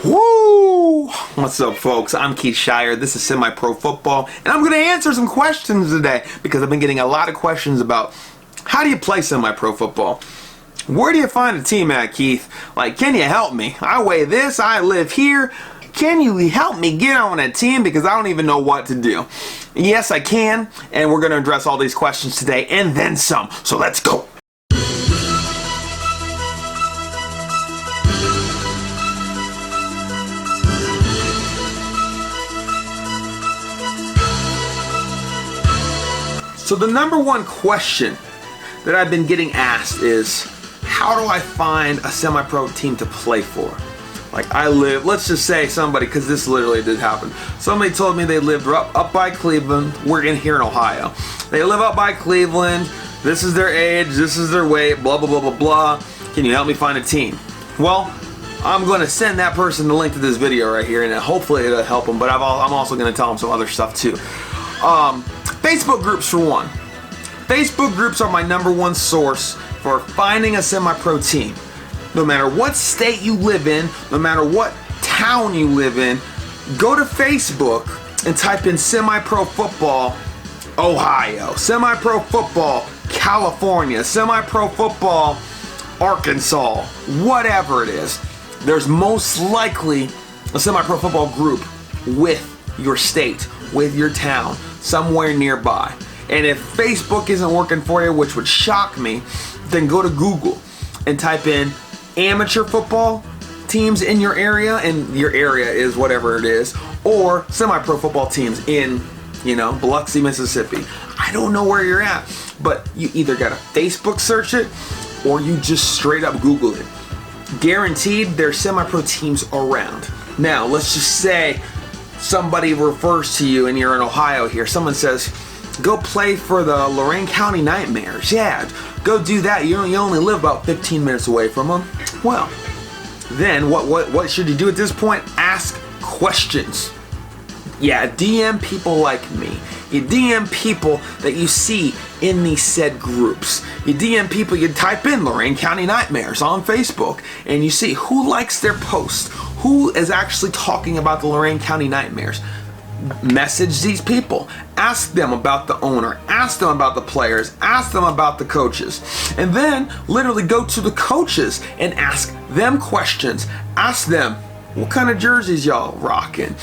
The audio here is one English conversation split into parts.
Woo! What's up, folks? I'm Keith Shire. This is Semi-Pro Football, and I'm going to answer some questions today because I've been getting a lot of questions about how do you play Semi-Pro Football? Where do you find a team at, Keith? Like, can you help me? I weigh this, I live here. Can you help me get on a team because I don't even know what to do? Yes, I can, and we're going to address all these questions today and then some. So let's go. So the number one question that I've been getting asked is, how do I find a semi-pro team to play for? Like, I live, let's just say somebody, because this literally did happen. Somebody told me they lived up by Cleveland. We're here in Ohio. They live up by Cleveland. This is their age. This is their weight. Blah, blah, blah, blah, blah. Can you help me find a team? Well, I'm going to send that person the link to this video right here, and hopefully it'll help them. But I'm also going to tell them some other stuff too. Facebook groups for one. Facebook groups are my number one source for finding a semi-pro team. No matter what state you live in, no matter what town you live in, go to Facebook and type in Semi-Pro Football Ohio, Semi-Pro Football California, Semi-Pro Football Arkansas, whatever it is. There's most likely a Semi-Pro Football group with your state, with your town, somewhere nearby. And if Facebook isn't working for you, which would shock me, then go to Google and type in amateur football teams in your area, and your area is whatever it is, or semi-pro football teams in, Biloxi, Mississippi. I don't know where you're at, but you either gotta Facebook search it or you just straight up Google it. Guaranteed there's semi-pro teams around. Now, let's just say somebody refers to you and you're in Ohio here. Someone says, go play for the Lorain County Nightmares. Yeah, go do that. You only live about 15 minutes away from them. Well, then what should you do at this point? Ask questions. Yeah, DM people like me. You DM people that you see in these said groups. You DM people, you type in Lorain County Nightmares on Facebook, and you see who likes their post, who is actually talking about the Lorain County Nightmares. Message these people. Ask them about the owner. Ask them about the players. Ask them about the coaches. And then literally go to the coaches and ask them questions. Ask them, what kind of jerseys y'all rocking?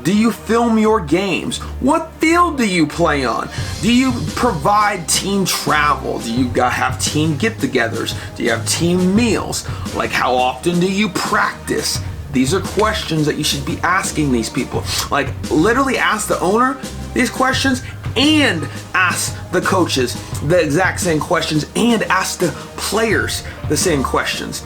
Do you film your games? What field do you play on? Do you provide team travel? Do you have team get-togethers? Do you have team meals? Like, how often do you practice? These are questions that you should be asking these people. Like, literally ask the owner these questions and ask the coaches the exact same questions and ask the players the same questions.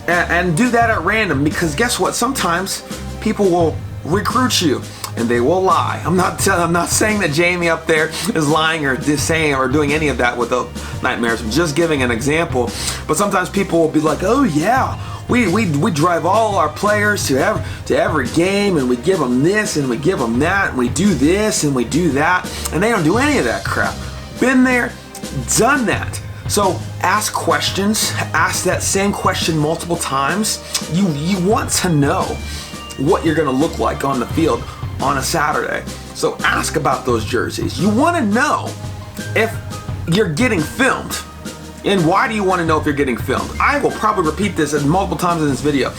And do that at random, because guess what? Sometimes people will recruit you and they will lie. I'm not saying that Jamie up there is lying or saying or doing any of that with the Nightmares. I'm just giving an example. But sometimes people will be like, oh yeah, we drive all our players to every game, and we give them this and we give them that, and we do this and we do that, and they don't do any of that crap. Been there, done that. So ask questions, ask that same question multiple times. You want to know what you're gonna look like on the field on a Saturday. So ask about those jerseys. You wanna know if you're getting filmed. And why do you want to know if you're getting filmed? I will probably repeat this multiple times in this video.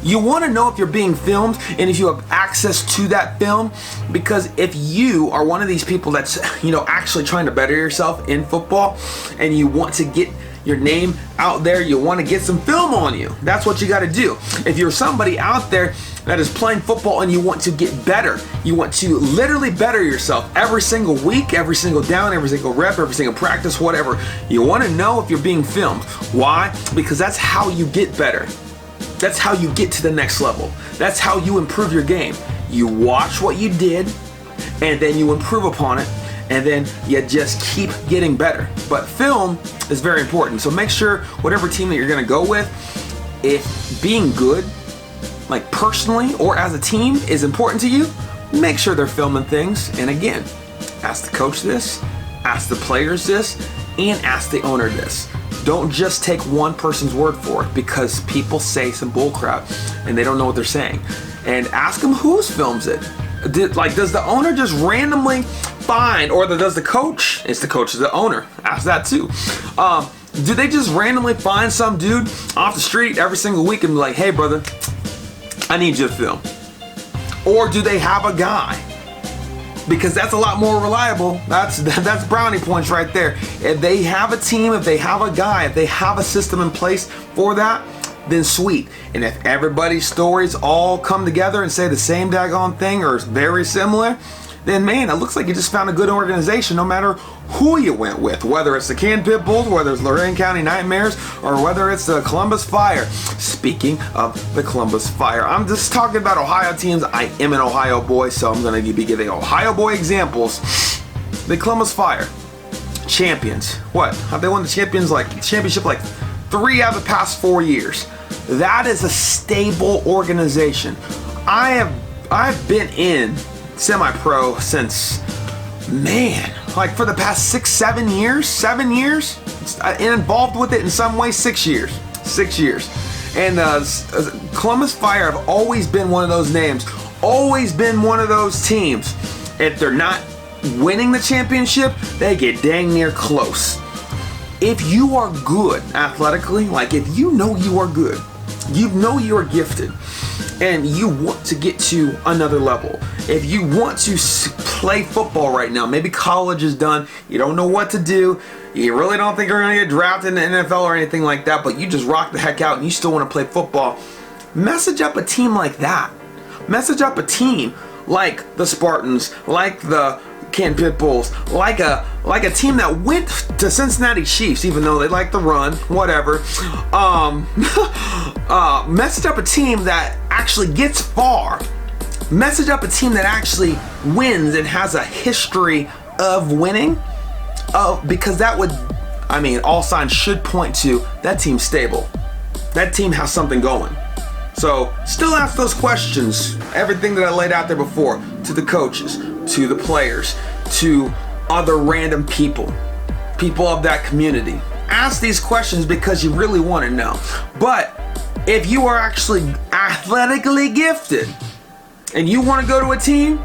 You want to know if you're being filmed and if you have access to that film, because if you are one of these people that's, actually trying to better yourself in football and you want to get your name out there, you want to get some film on you. That's what you got to do. If you're somebody out there that is playing football and you want to get better, you want to literally better yourself every single week, every single down, every single rep, every single practice, whatever, you want to know if you're being filmed. Why? Because that's how you get better. That's how you get to the next level. That's how you improve your game. You watch what you did, and then you improve upon it, and then you just keep getting better. But film is very important. So make sure whatever team that you're gonna go with, if being good, like personally or as a team, is important to you, make sure they're filming things. And again, ask the coach this, ask the players this, and ask the owner this. Don't just take one person's word for it, because people say some bullcrap and they don't know what they're saying. And ask them whose films it. Does the owner just randomly find, or does the coach? It's the coach, is the owner. Ask that too. Do they just randomly find some dude off the street every single week and be like, hey brother, I need you to film? Or do they have a guy? Because that's a lot more reliable. That's brownie points right there. If they have a team, if they have a guy, if they have a system in place for that, then sweet. And if everybody's stories all come together and say the same daggone thing or very similar, then man, it looks like you just found a good organization no matter who you went with. Whether it's the Canton Pit Bulls, whether it's Lorain County Nightmares, or whether it's the Columbus Fire. Speaking of the Columbus Fire, I'm just talking about Ohio teams. I am an Ohio boy, so I'm going to be giving Ohio boy examples. The Columbus Fire, champions. What? Have they won the championship like 3 out of the past 4 years? That is a stable organization. I've been in semi-pro since, man, like for the past 7 years, and involved with it in some way, 6 years. And Columbus Fire have always been one of those names, always been one of those teams. If they're not winning the championship, they get dang near close. If you are good athletically, like if you know you are good, you know you are gifted, and you want to get to another level, if you want to play football right now, maybe college is done, you don't know what to do, you really don't think you're going to get drafted in the NFL or anything like that, but you just rock the heck out and you still want to play football, message up a team like that. Message up a team like the Spartans, like the Canton Pit Bulls, like a team that went to Cincinnati Chiefs, even though they like to run, whatever. Message up a team that actually gets far. Message up a team that actually wins and has a history of winning. Because that would, all signs should point to that team's stable. That team has something going. So still ask those questions, everything that I laid out there before, to the coaches, to the players, to other random people of that community. Ask these questions because you really want to know. But if you are actually athletically gifted and you want to go to a team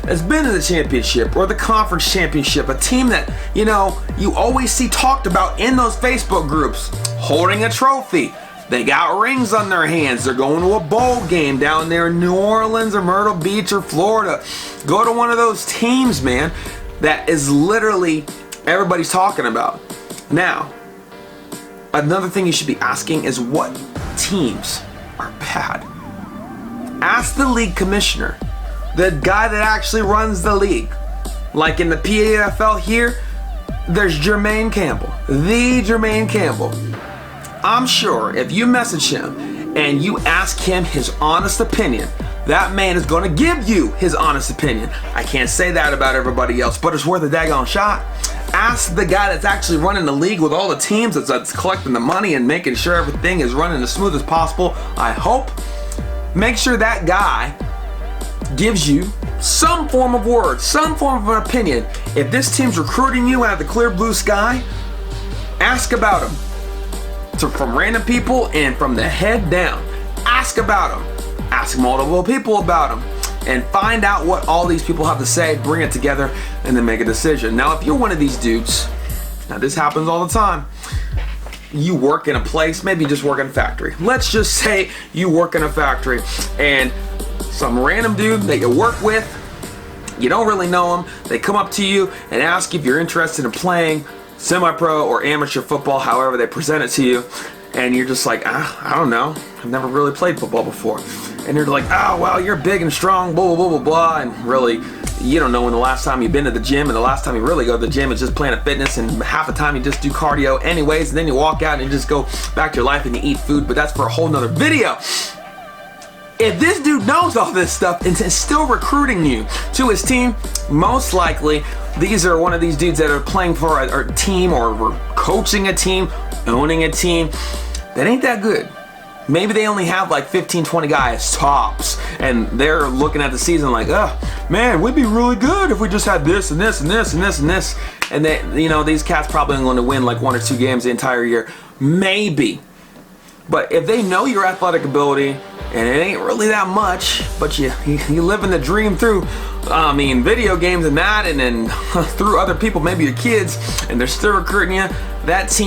that's been in the championship or the conference championship, a team that, you always see talked about in those Facebook groups, holding a trophy. They got rings on their hands. They're going to a bowl game down there in New Orleans or Myrtle Beach or Florida. Go to one of those teams, man, that is literally everybody's talking about. Now, another thing you should be asking is what teams are bad. Ask the league commissioner, the guy that actually runs the league. Like in the PAFL here, there's Jermaine Campbell, the Jermaine Campbell. I'm sure if you message him and you ask him his honest opinion, that man is going to give you his honest opinion. I can't say that about everybody else, but it's worth a daggone shot. Ask the guy that's actually running the league with all the teams, that's collecting the money and making sure everything is running as smooth as possible. I hope. Make sure that guy gives you some form of word, some form of an opinion. If this team's recruiting you out of the clear blue sky, ask about him. From random people and from the head down. Ask about them. Ask multiple people about them. And find out what all these people have to say, bring it together, and then make a decision. Now, if you're one of these dudes, now this happens all the time, you work in a place, maybe you just work in a factory. Let's just say you work in a factory and some random dude that you work with, you don't really know him, they come up to you and ask if you're interested in playing semi-pro or amateur football, however they present it to you, and you're just like, I don't know, I've never really played football before. And you're like, oh, well, you're big and strong, blah, blah, blah, blah, blah, and really, you don't know when the last time you've been to the gym, and the last time you really go to the gym is just Planet Fitness, and half the time you just do cardio anyways, and then you walk out and you just go back to your life and you eat food, but that's for a whole nother video. If this dude knows all this stuff and is still recruiting you to his team, most likely these are one of these dudes that are playing for a team or coaching a team, owning a team that ain't that good. Maybe they only have like 15, 20 guys tops, and they're looking at the season like, oh man, we'd be really good if we just had this and this and this and this and this. and these cats probably are going to win like 1 or 2 games the entire year, maybe. But if they know your athletic ability, and it ain't really that much, but you living the dream through, video games and that, and then through other people, maybe your kids, and they're still recruiting you, that's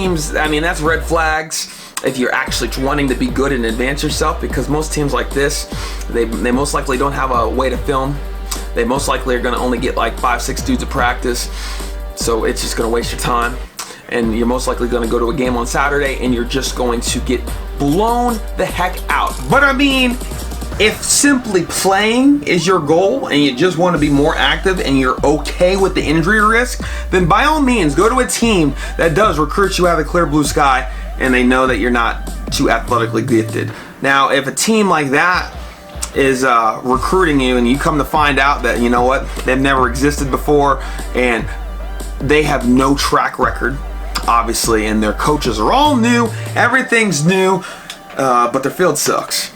red flags. If you're actually wanting to be good and advance yourself, because most teams like this, they most likely don't have a way to film. They most likely are going to only get like 5-6 dudes of practice, so it's just going to waste your time. And you're most likely going to go to a game on Saturday and you're just going to get blown the heck out. But if simply playing is your goal and you just want to be more active and you're okay with the injury risk, then by all means go to a team that does recruit you out of the clear blue sky and they know that you're not too athletically gifted. Now, if a team like that is recruiting you and you come to find out that, you know what, they've never existed before and they have no track record, obviously, and their coaches are all new, everything's new, but their field sucks.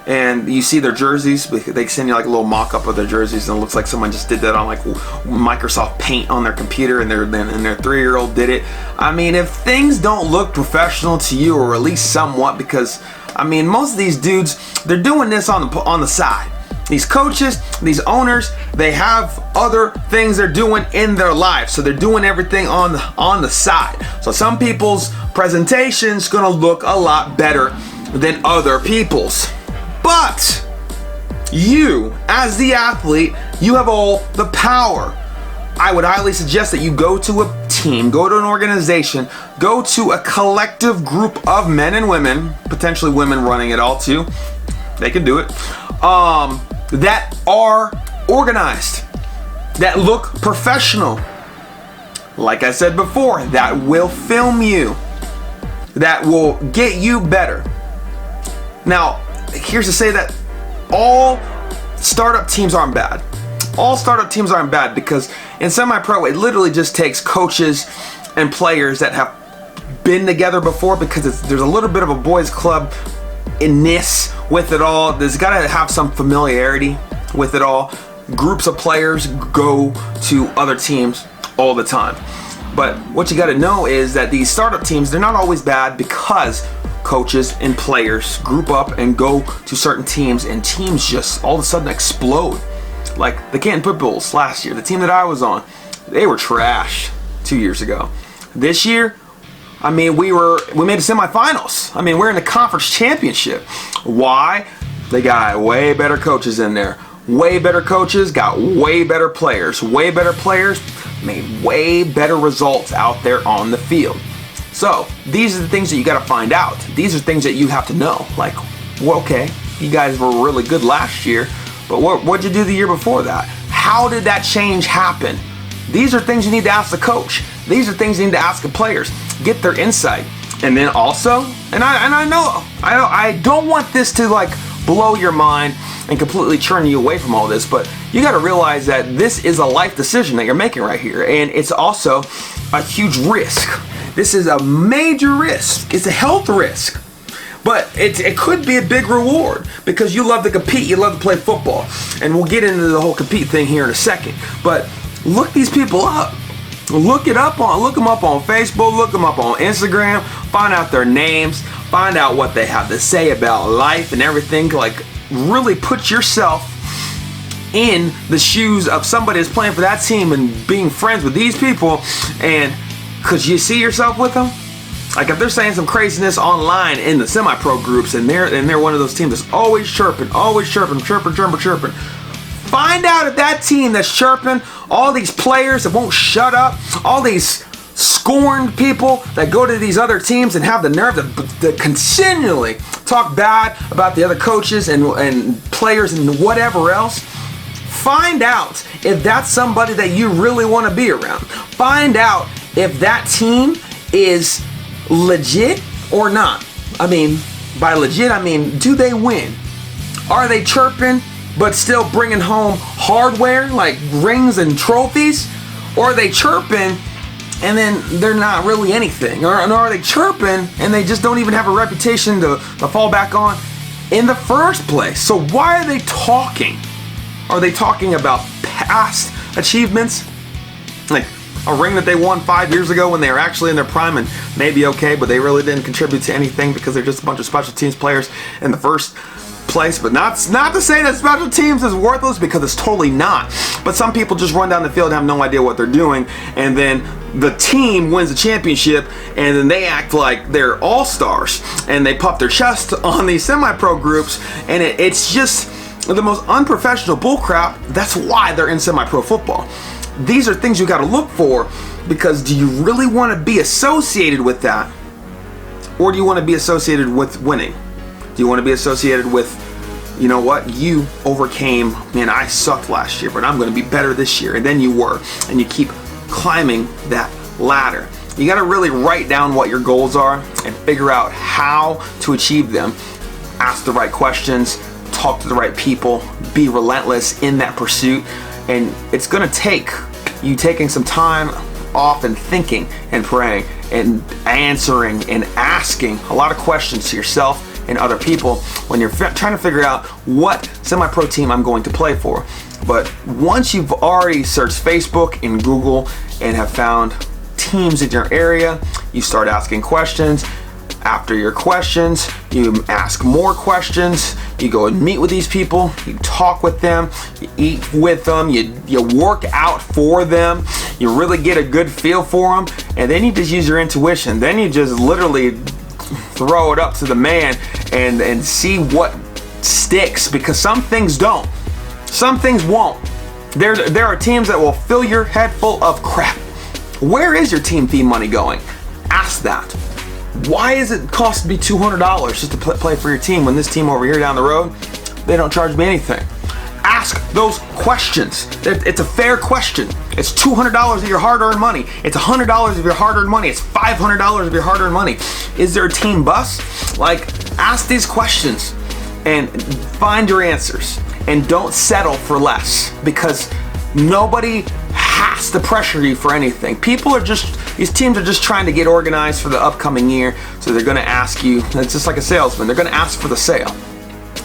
And you see their jerseys, they send you like a little mock-up of their jerseys and it looks like someone just did that on like Microsoft Paint on their computer and their 3-year-old did it. If things don't look professional to you, or at least somewhat, because most of these dudes, they're doing this on the side. These coaches, these owners, they have other things they're doing in their life. So they're doing everything on the side. So some people's presentation's gonna look a lot better than other people's. But you, as the athlete, you have all the power. I would highly suggest that you go to a team, go to an organization, go to a collective group of men and women, potentially women running it all too. They can do it. That are organized, that look professional. Like I said before, that will film you, that will get you better. Now, here's to say that all startup teams aren't bad. All startup teams aren't bad, because in semi-pro, it literally just takes coaches and players that have been together before, because there's a little bit of a boys club in this with it all. There's got to have some familiarity with it all. Groups of players go to other teams all the time. But what you got to know is that these startup teams, they're not always bad, because coaches and players group up and go to certain teams, and teams just all of a sudden explode. Like the Canton Pitbulls last year, the team that I was on, they were trash 2 years ago. This year, we made the semifinals. We're in the conference championship. Why? They got way better coaches in there. Way better coaches got way better players. Way better players made way better results out there on the field. So these are the things that you got to find out. These are things that you have to know. Like, well, okay, you guys were really good last year, but what'd you do the year before that? How did that change happen? These are things you need to ask the coach. These are things you need to ask the players. Get their insight. And then also, I don't want this to like blow your mind and completely turn you away from all this, but you got to realize that this is a life decision that you're making right here, and it's also a huge risk. This is a major risk. It's a health risk, but it could be a big reward, because you love to compete, you love to play football, and we'll get into the whole compete thing here in a second. But look these people up. Look them up on Facebook, look them up on Instagram, find out their names, find out what they have to say about life and everything. Like, really put yourself in the shoes of somebody that's playing for that team and being friends with these people. And could you see yourself with them? Like, if they're saying some craziness online in the semi-pro groups, and they're one of those teams that's always chirping, chirping. Find out if that team that's chirping, all these players that won't shut up, all these scorned people that go to these other teams and have the nerve to continually talk bad about the other coaches and players and whatever else. Find out if that's somebody that you really want to be around. Find out if that team is legit or not. By legit, do they win? Are they chirping but still bringing home hardware like rings and trophies? Or are they chirping and then they're not really anything? Or are they chirping and they just don't even have a reputation to fall back on in the first place? So why are they talking? Are they talking about past achievements? Like, A ring that they won 5 years ago when they were actually in their prime and maybe okay, but they really didn't contribute to anything because they're just a bunch of special teams players in the first place. But not to say that special teams is worthless, because it's totally not. But some people just run down the field and have no idea what they're doing, and then the team wins the championship, and then they act like they're all-stars, and they puff their chest on these semi-pro groups, and it's just the most unprofessional bullcrap. That's why they're in semi-pro football. These are things you got to look for, because do you really want to be associated with that, or do you want to be associated with winning? Do you want to be associated with, you know what, you overcame, man, I sucked last year, but I'm going to be better this year, and then you were, and you keep climbing that ladder. You got to really write down what your goals are and figure out how to achieve them. Ask the right questions, talk to the right people, be relentless in that pursuit, and it's going to take you taking some time off and thinking and praying and answering and asking a lot of questions to yourself and other people when you're trying to figure out what semi-pro team I'm going to play for. But once you've already searched Facebook and Google and have found teams in your area, you start asking questions. After your questions, you ask more questions. You go and meet with these people, you talk with them, you eat with them, you work out for them, you really get a good feel for them, and then you just use your intuition. Then you just literally throw it up to the man and see what sticks, because some things don't. Some things won't. There are teams that will fill your head full of crap. Where is your team fee money going? Ask that. Why is it cost me $200 just to play for your team when this team over here down the road, they don't charge me anything? Ask those questions. It's a fair question. It's $200 of your hard-earned money. It's $100 of your hard-earned money. It's $500 of your hard-earned money. Is there a team bus? Like, ask these questions and find your answers. And don't settle for less, because nobody has to pressure you for anything. These teams are just trying to get organized for the upcoming year, so they're going to ask you, it's just like a salesman, they're going to ask for the sale.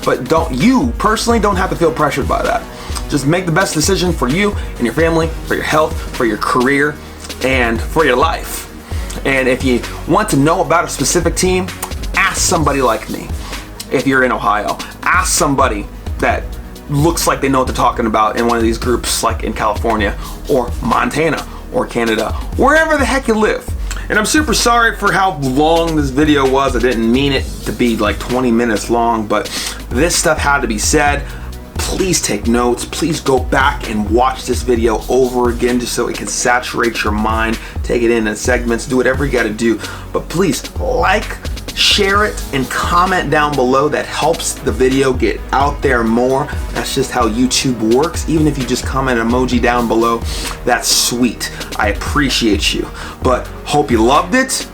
But you personally don't have to feel pressured by that. Just make the best decision for you and your family, for your health, for your career, and for your life. And if you want to know about a specific team, ask somebody like me. If you're in Ohio, ask somebody that looks like they know what they're talking about in one of these groups, like in California or Montana or Canada, wherever the heck you live. And I'm super sorry for how long this video was. I didn't mean it to be like 20 minutes long, but this stuff had to be said. Please take notes. Please go back and watch this video over again just so it can saturate your mind. Take it in segments, do whatever you gotta do. But please like, share it, and comment down below. That helps the video get out there more. That's just how YouTube works. Even if you just comment an emoji down below, that's sweet. I appreciate you. But hope you loved it.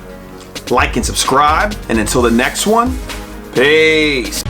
Like and subscribe. And until the next one, peace.